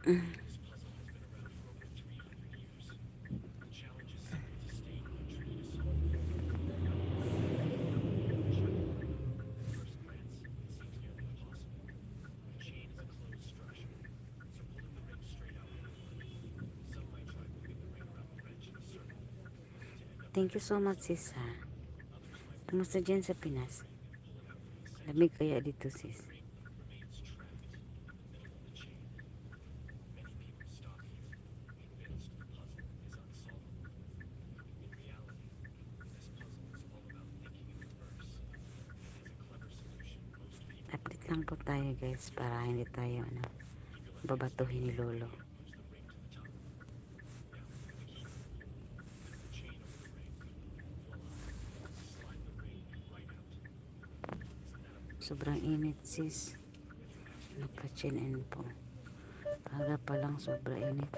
Thank you so much, sis, ha. Kumusta dyan sa Pinas? Lamig kaya dito, sis? Update lang po tayo, guys, para hindi tayo babatuhin ni Lolo. Sobrang init, sis. Naka-chin in po. Aga pa lang sobrang init.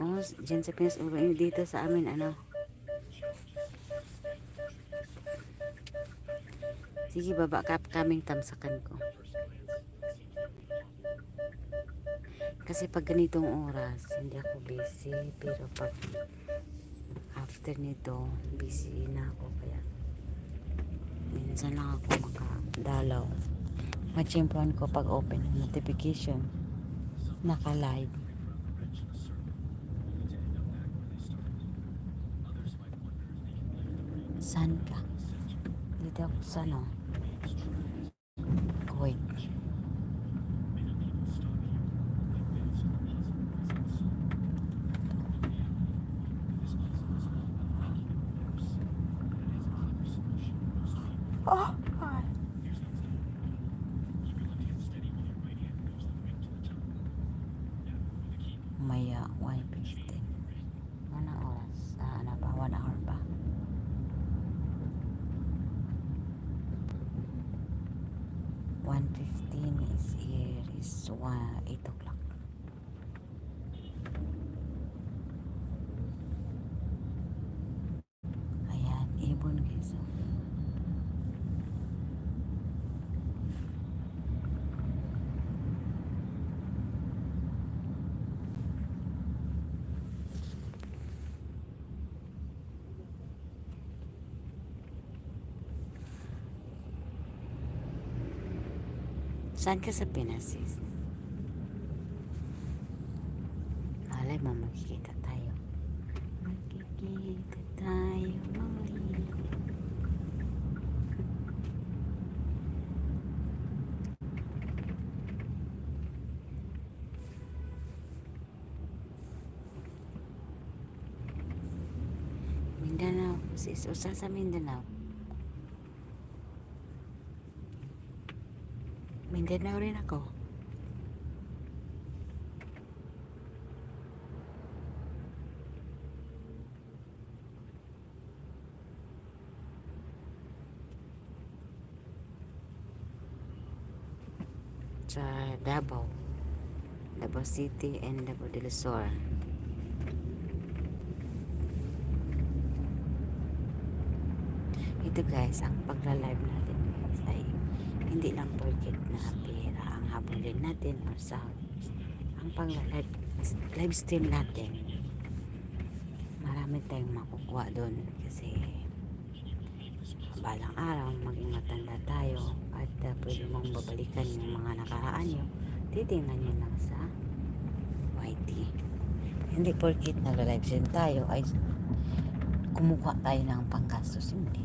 Oh, dyan sa Pinas, sobrang init dito sa amin, Sige, baba ka kaming tamsakan ko. Kasi pag ganitong oras, hindi ako busy. Pero pag after nito, busy na ako. Kaya minsan lang ako makadalaw. Machimpuan ko pag open ng notification. Naka-live. Saan ka? Dito ako sa Kuwait. Oh, God. Maya, 1:15. Anong oras? Ano ba? 1 hour ba? 1:15 is here is 8 o'clock. Ayan, ibon guys. Saan ka sa Pinas, sis? Alay mo, magkikita tayo. Magkikita tayo muli. Mindanao, sis. Usa sa Mindanao. Mindanao rin ako. Sa Davao. Davao City and Davao del Sur. Ito guys, ang pagla-live natin guys ay hindi lang porket na pera ang habulin natin or sahod. Ang pagla-live stream natin, marami tayong makukuha doon kasi balang araw maging matanda tayo at pwede mong babalikan yung mga nakaraan nyo, titingnan nyo lang sa YT. Hindi porket nag-live stream tayo ay kumukuha tayo ng panggastos, hindi.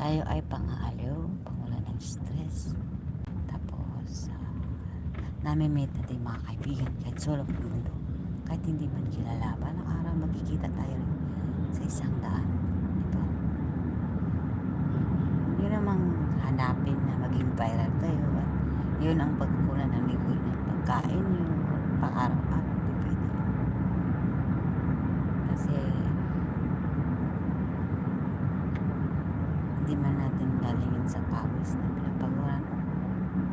Tayo ay pang-aaliw, pangwala ng stress. Tapos, nami-meet natin yung mga kaibigan kahit solo ng mundo. Kahit hindi man kilala, balang araw magkikita tayo sa isang daan. Diba? Yun namang hanapin na maging viral tayo. At yun ang pagkukunan ng ligoy ng pagkain nyo, pang-araw-araw. Hindi pwede. Kasi, hindi man natin galingin sa pawis na pinapagawa.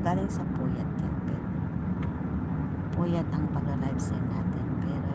Galing sa puyat yan, pero puyat ang pag-live stream natin, pero